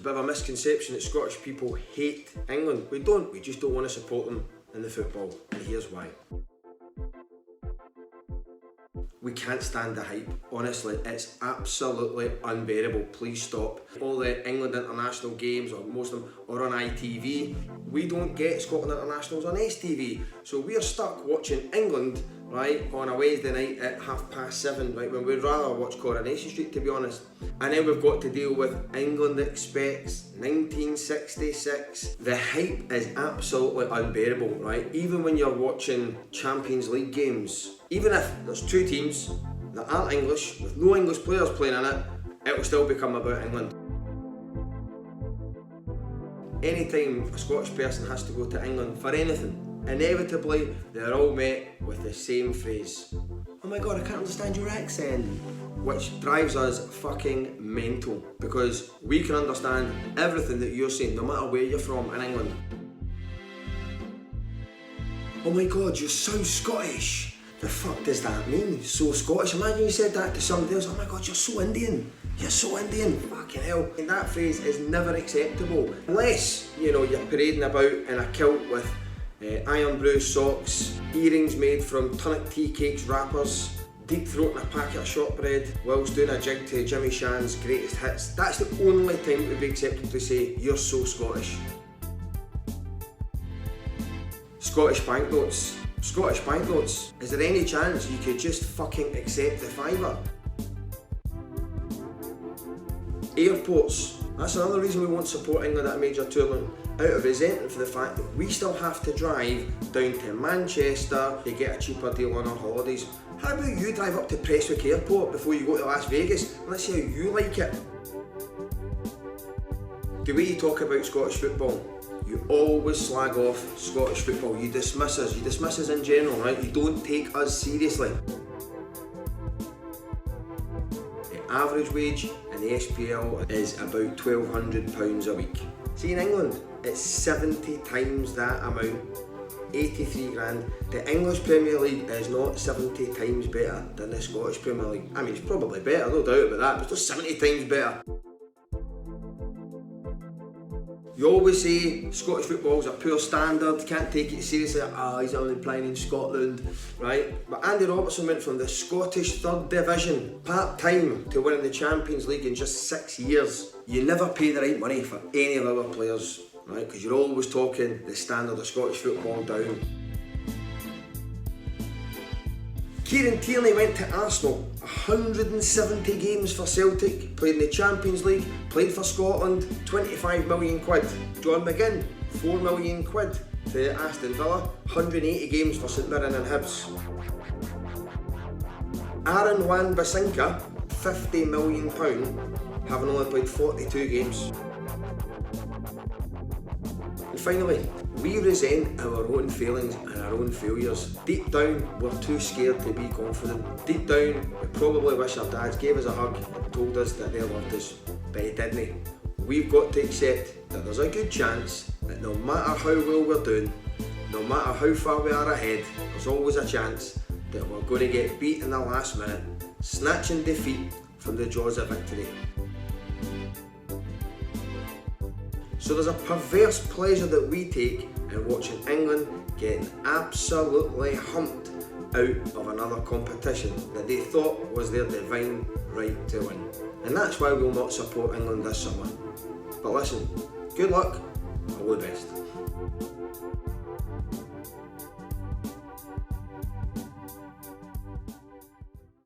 bit of a misconception that Scottish people hate England. We don't, we just don't want to support them in the football, and here's why. We can't stand the hype. Honestly, it's absolutely unbearable. Please stop. All the England international games, or most of them, are on ITV. We don't get Scotland internationals on STV. So we're stuck watching England, right, on a Wednesday night at 7:30, right, when we'd rather watch Coronation Street, to be honest. And then we've got to deal with England Expects 1966. The hype is absolutely unbearable, right? Even when you're watching Champions League games, even if there's two teams that aren't English, with no English players playing in it, it will still become about England. Anytime a Scottish person has to go to England for anything, inevitably they're all met with the same phrase: "Oh my god, I can't understand your accent," which drives us fucking mental, because we can understand everything that you're saying no matter where you're from in England. "Oh my god, you're so Scottish." The fuck does that mean? So Scottish? Imagine you said that to somebody else. "Oh my god, you're so Indian. You're so Indian." Fucking hell. And that phrase is never acceptable. Unless, you know, you're parading about in a kilt with iron brew socks, earrings made from tonic tea cakes wrappers, deep throating a packet of shortbread whilst doing a jig to Jimmy Shan's greatest hits. That's the only time it would be acceptable to say, "You're so Scottish." Scottish banknotes. Scottish banknotes. Is there any chance you could just fucking accept the fiver? Airports. That's another reason we won't support England at a major tournament, out of resentment for the fact that we still have to drive down to Manchester to get a cheaper deal on our holidays. How about you drive up to Prestwick Airport before you go to Las Vegas? Let's see how you like it. The way you talk about Scottish football, you always slag off Scottish football. You dismiss us in general, right? You don't take us seriously. The average wage in the SPL is about £1,200 a week. See, in England, it's 70 times that amount, 83 grand. The English Premier League is not 70 times better than the Scottish Premier League. I mean, it's probably better, no doubt about that, but it's not 70 times better. You always say Scottish football's a poor standard, can't take it seriously. He's only playing in Scotland, right? But Andy Robertson went from the Scottish 3rd Division, part-time, to winning the Champions League in just 6 years. You never pay the right money for any of our players, right? Because you're always talking the standard of Scottish football down. Kieran Tierney went to Arsenal, 170 games for Celtic, played in the Champions League, played for Scotland, 25 million quid. John McGinn, 4 million quid to Aston Villa, 180 games for St Mirren and Hibs. Aaron Wan-Bissaka, £50 million, having only played 42 games. And finally, we resent our own failings and our own failures. Deep down, we're too scared to be confident. Deep down, we probably wish our dads gave us a hug and told us that they loved us, but he didn't. We've got to accept that there's a good chance that no matter how well we're doing, no matter how far we are ahead, there's always a chance that we're going to get beat in the last minute, snatching defeat from the jaws of victory. So there's a perverse pleasure that we take in watching England getting absolutely humped out of another competition that they thought was their divine right to win. And that's why we'll not support England this summer. But listen, good luck, all the best.